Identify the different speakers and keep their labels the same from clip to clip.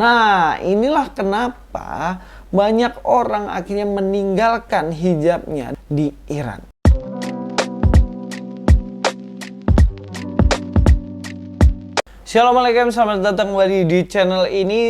Speaker 1: Nah, inilah kenapa banyak orang akhirnya meninggalkan hijabnya di Iran. Assalamualaikum, selamat datang kembali di channel ini.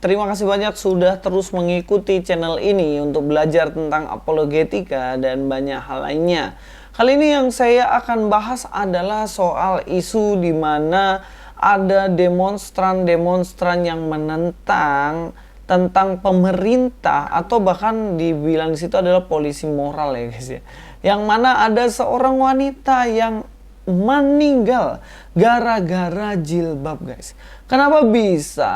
Speaker 1: Terima kasih banyak sudah terus mengikuti channel ini untuk belajar tentang apologetika dan banyak hal lainnya. Kali ini yang saya akan bahas adalah soal isu di mana ada demonstran-demonstran yang menentang tentang pemerintah, atau bahkan dibilang di situ adalah polisi moral ya guys ya. Yang mana ada seorang wanita yang meninggal gara-gara jilbab guys. Kenapa bisa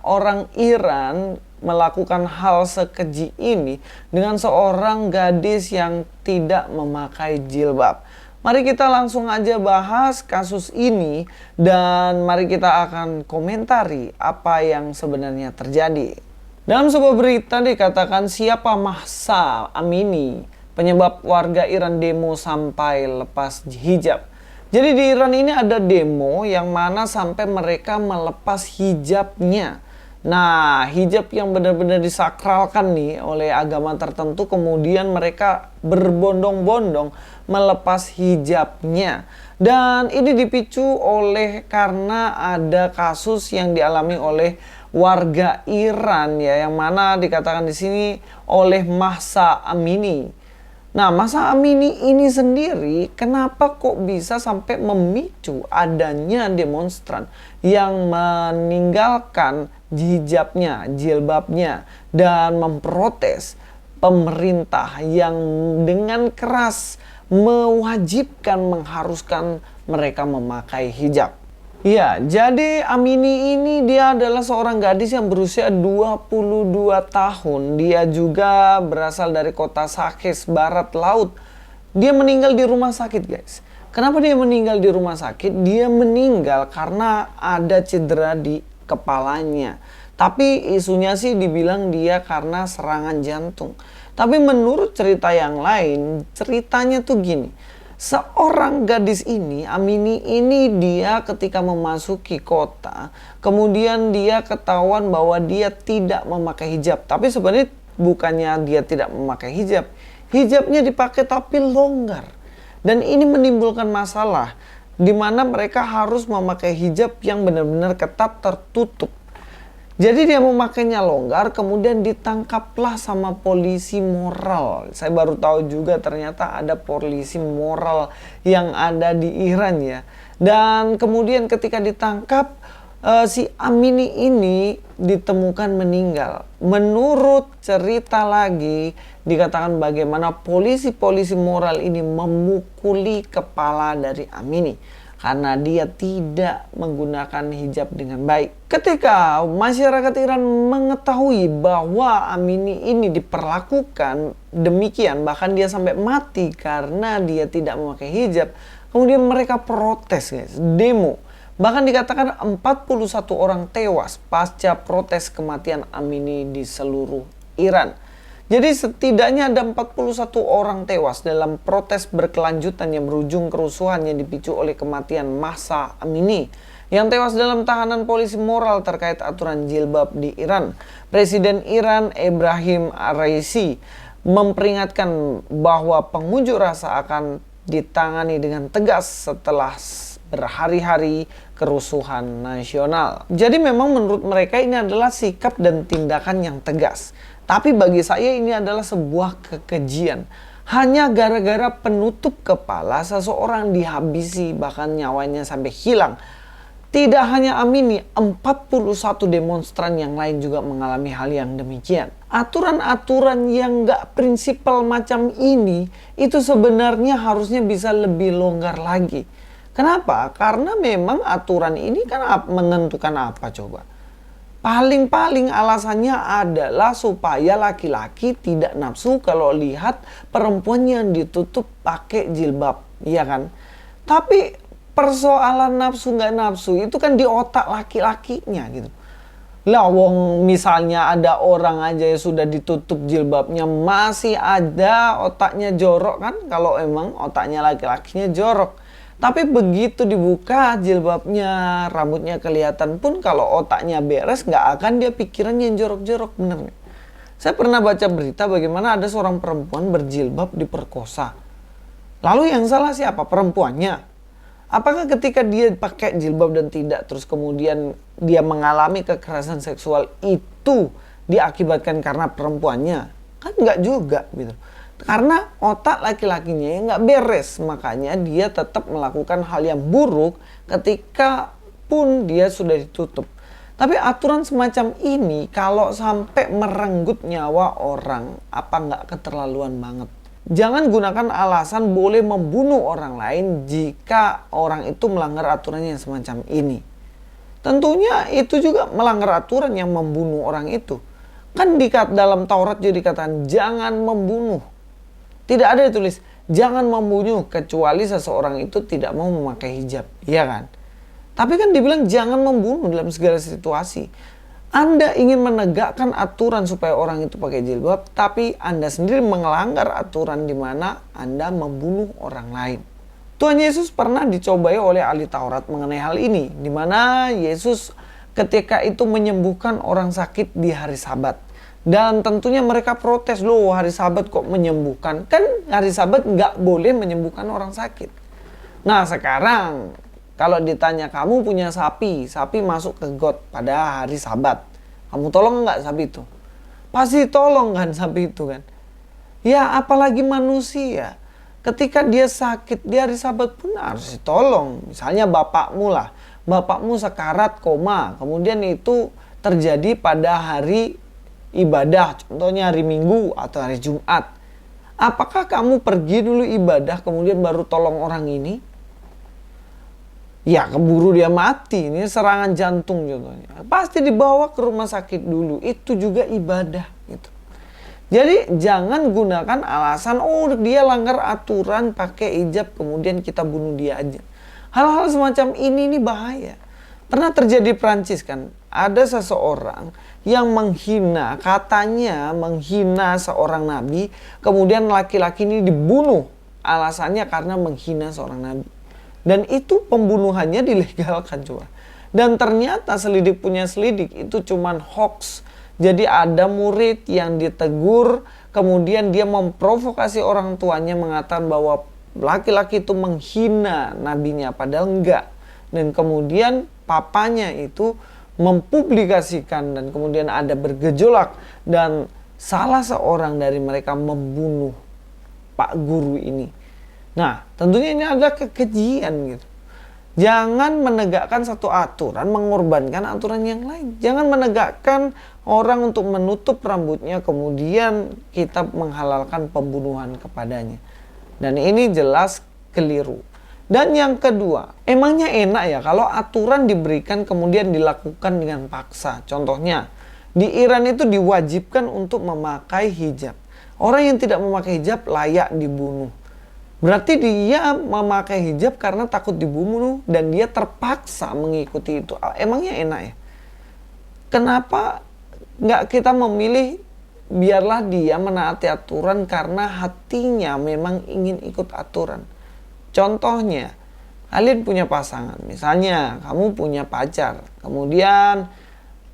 Speaker 1: orang Iran melakukan hal sekeji ini dengan seorang gadis yang tidak memakai jilbab? Mari kita langsung aja bahas kasus ini dan mari kita akan komentari apa yang sebenarnya terjadi. Dalam sebuah berita dikatakan siapa Mahsa Amini, penyebab warga Iran demo sampai lepas hijab. Jadi di Iran ini ada demo yang mana sampai mereka melepas hijabnya. Nah, hijab yang benar-benar disakralkan nih oleh agama tertentu, kemudian mereka berbondong-bondong melepas hijabnya. Dan ini dipicu oleh karena ada kasus yang dialami oleh warga Iran ya, yang mana dikatakan di sini oleh Mahsa Amini. Nah, Mahsa Amini ini sendiri kenapa kok bisa sampai memicu adanya demonstran yang meninggalkan hijabnya, jilbabnya, dan memprotes pemerintah yang dengan keras mewajibkan, mengharuskan mereka memakai hijab. Ya, jadi Amini ini dia adalah seorang gadis yang berusia 22 tahun. Dia juga berasal dari kota Sakes, barat laut. Dia meninggal di rumah sakit, guys. Kenapa dia meninggal di rumah sakit? Dia meninggal karena ada cedera di kepalanya. Tapi isunya sih dibilang dia karena serangan jantung. Tapi menurut cerita yang lain, ceritanya tuh gini. Seorang gadis ini, Amini ini, dia ketika memasuki kota, kemudian dia ketahuan bahwa dia tidak memakai hijab. Tapi sebenarnya bukannya dia tidak memakai hijab. Hijabnya dipakai tapi longgar. Dan ini menimbulkan masalah, di mana mereka harus memakai hijab yang benar-benar ketat tertutup. Jadi dia memakainya longgar, kemudian ditangkaplah sama polisi moral. Saya baru tahu juga ternyata ada polisi moral yang ada di Iran ya. Dan kemudian ketika ditangkap, si Amini ini ditemukan meninggal. Menurut cerita lagi, dikatakan bagaimana polisi-polisi moral ini memukuli kepala dari Amini karena dia tidak menggunakan hijab dengan baik. Ketika masyarakat Iran mengetahui bahwa Amini ini diperlakukan demikian, bahkan dia sampai mati karena dia tidak memakai hijab, kemudian mereka protes guys, demo. Bahkan dikatakan 41 orang tewas pasca protes kematian Amini di seluruh Iran. Jadi setidaknya ada 41 orang tewas dalam protes berkelanjutan yang berujung kerusuhan yang dipicu oleh kematian Mahsa Amini yang tewas dalam tahanan polisi moral terkait aturan jilbab di Iran. Presiden Iran Ebrahim Raisi memperingatkan bahwa pengunjuk rasa akan ditangani dengan tegas setelah berhari-hari kerusuhan nasional. Jadi memang menurut mereka ini adalah sikap dan tindakan yang tegas. Tapi bagi saya ini adalah sebuah kekejian. Hanya gara-gara penutup kepala seseorang dihabisi, bahkan nyawanya sampai hilang. Tidak hanya Amini, 41 demonstran yang lain juga mengalami hal yang demikian. Aturan-aturan yang gak prinsipal macam ini, itu sebenarnya harusnya bisa lebih longgar lagi. Kenapa? Karena memang aturan ini kan menentukan apa coba? Paling-paling alasannya adalah supaya laki-laki tidak nafsu kalau lihat perempuan yang ditutup pakai jilbab, iya kan? Tapi persoalan nafsu nggak nafsu itu kan di otak laki-lakinya gitu. Lah wong misalnya ada orang aja yang sudah ditutup jilbabnya masih ada otaknya jorok kan, kalau emang otaknya laki-lakinya jorok. Tapi begitu dibuka jilbabnya, rambutnya kelihatan pun, kalau otaknya beres nggak akan dia pikirannya yang jorok-jorok, bener nggak? Saya pernah baca berita bagaimana ada seorang perempuan berjilbab diperkosa. Lalu yang salah siapa? Perempuannya. Apakah ketika dia pakai jilbab dan tidak, terus kemudian dia mengalami kekerasan seksual, itu diakibatkan karena perempuannya? Kan nggak juga gitu. Karena otak laki-lakinya yang nggak beres, makanya dia tetap melakukan hal yang buruk ketika pun dia sudah ditutup. Tapi aturan semacam ini kalau sampai merenggut nyawa orang, apa nggak keterlaluan banget? Jangan gunakan alasan boleh membunuh orang lain jika orang itu melanggar aturan yang semacam ini. Tentunya itu juga melanggar aturan yang membunuh orang itu. Kan dalam Taurat juga dikatakan jangan membunuh. Tidak ada ditulis jangan membunuh kecuali seseorang itu tidak mau memakai hijab, iya kan? Tapi kan dibilang jangan membunuh dalam segala situasi. Anda ingin menegakkan aturan supaya orang itu pakai jilbab, tapi Anda sendiri melanggar aturan di mana Anda membunuh orang lain. Tuhan Yesus pernah dicobai oleh ahli Taurat mengenai hal ini, di mana Yesus ketika itu menyembuhkan orang sakit di hari Sabat. Dan tentunya mereka protes, loh hari Sabat kok menyembuhkan? Kan hari Sabat nggak boleh menyembuhkan orang sakit. Nah sekarang kalau ditanya kamu punya sapi masuk ke got pada hari Sabat, kamu tolong nggak sapi itu? Pasti tolong kan sapi itu kan? Ya apalagi manusia, ketika dia sakit di hari Sabat pun harus ditolong. Misalnya bapakmu lah, bapakmu sekarat koma, kemudian itu terjadi pada hari ibadah, contohnya hari Minggu atau hari Jumat. Apakah kamu pergi dulu ibadah kemudian baru tolong orang ini? Ya keburu dia mati, ini serangan jantung contohnya. Pasti dibawa ke rumah sakit dulu, itu juga ibadah gitu. Jadi jangan gunakan alasan oh dia langgar aturan pakai hijab kemudian kita bunuh dia aja. Hal-hal semacam ini bahaya. Pernah terjadi di Prancis kan, ada seseorang yang katanya menghina seorang nabi, kemudian laki-laki ini dibunuh, alasannya karena menghina seorang nabi. Dan itu pembunuhannya dilegalkan coba. Dan ternyata selidik punya selidik itu cuman hoax. Jadi ada murid yang ditegur, kemudian dia memprovokasi orang tuanya mengatakan bahwa laki-laki itu menghina nabinya, padahal enggak. Dan kemudian papanya itu mempublikasikan dan kemudian ada bergejolak dan salah seorang dari mereka membunuh Pak Guru ini. Nah, tentunya ini adalah kekejian gitu. Jangan menegakkan satu aturan mengorbankan aturan yang lain. Jangan menegakkan orang untuk menutup rambutnya kemudian kita menghalalkan pembunuhan kepadanya. Dan ini jelas keliru. Dan yang kedua, emangnya enak ya kalau aturan diberikan kemudian dilakukan dengan paksa. Contohnya, di Iran itu diwajibkan untuk memakai hijab. Orang yang tidak memakai hijab layak dibunuh. Berarti dia memakai hijab karena takut dibunuh dan dia terpaksa mengikuti itu. Emangnya enak ya? Kenapa nggak kita memilih biarlah dia menaati aturan karena hatinya memang ingin ikut aturan? Contohnya, kalian punya pasangan, misalnya kamu punya pacar, kemudian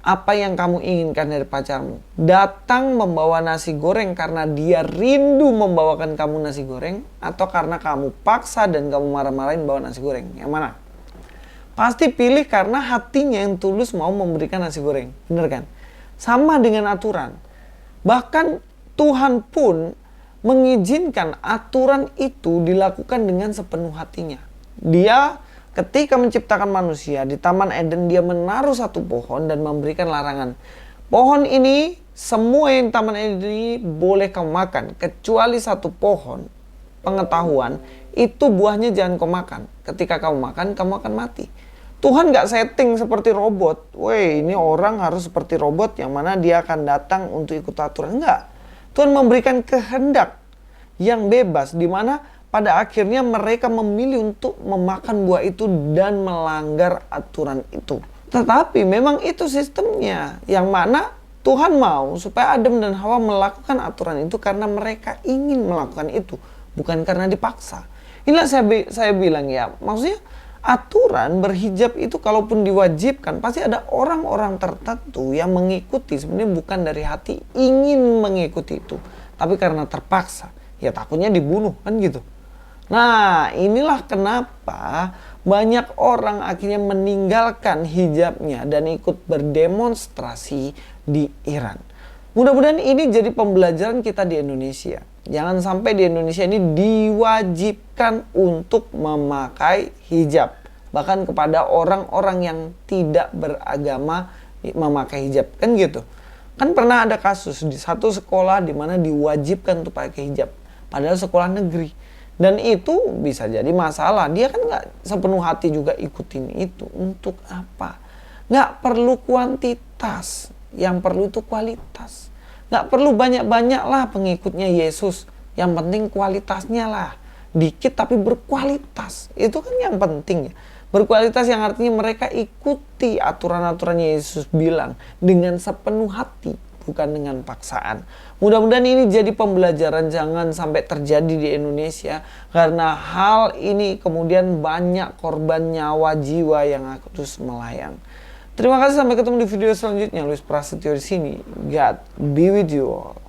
Speaker 1: apa yang kamu inginkan dari pacarmu? Datang membawa nasi goreng karena dia rindu membawakan kamu nasi goreng, atau karena kamu paksa dan kamu marah-marahin bawa nasi goreng? Yang mana? Pasti pilih karena hatinya yang tulus mau memberikan nasi goreng, bener kan? Sama dengan aturan. Bahkan Tuhan pun mengizinkan aturan itu dilakukan dengan sepenuh hatinya. Dia ketika menciptakan manusia di Taman Eden, dia menaruh satu pohon dan memberikan larangan. Pohon ini, semua yang Taman Eden ini boleh kamu makan, kecuali satu pohon pengetahuan, itu buahnya jangan kau makan. Ketika kamu makan, kamu akan mati. Tuhan gak setting seperti robot. Weh, ini orang harus seperti robot yang mana dia akan datang untuk ikut aturan. Enggak. Tuhan memberikan kehendak yang bebas, di mana pada akhirnya mereka memilih untuk memakan buah itu dan melanggar aturan itu. Tetapi memang itu sistemnya, yang mana Tuhan mau supaya Adam dan Hawa melakukan aturan itu karena mereka ingin melakukan itu, bukan karena dipaksa. Inilah saya bilang ya, maksudnya aturan berhijab itu kalaupun diwajibkan, pasti ada orang-orang tertentu yang mengikuti, sebenarnya bukan dari hati ingin mengikuti itu, tapi karena terpaksa, ya takutnya dibunuh kan gitu. Nah, inilah kenapa banyak orang akhirnya meninggalkan hijabnya dan ikut berdemonstrasi di Iran. Mudah-mudahan ini jadi pembelajaran kita di Indonesia. Jangan sampai di Indonesia ini diwajibkan untuk memakai hijab. Bahkan kepada orang-orang yang tidak beragama memakai hijab. Kan gitu. Kan pernah ada kasus di satu sekolah di mana diwajibkan untuk pakai hijab. Padahal sekolah negeri. Dan itu bisa jadi masalah. Dia kan nggak sepenuh hati juga ikutin itu. Untuk apa? Nggak perlu kuantitas. Yang perlu itu kualitas. Nggak perlu banyak-banyak lah pengikutnya Yesus. Yang penting kualitasnya lah. Dikit tapi berkualitas. Itu kan yang penting ya. Berkualitas yang artinya mereka ikuti aturan-aturan Yesus bilang. Dengan sepenuh hati. Bukan dengan paksaan. Mudah-mudahan ini jadi pembelajaran. Jangan sampai terjadi di Indonesia. Karena hal ini kemudian banyak korban nyawa jiwa yang terus melayang. Terima kasih, sampai ketemu di video selanjutnya. Luis Prasetyo di sini. God be with you all.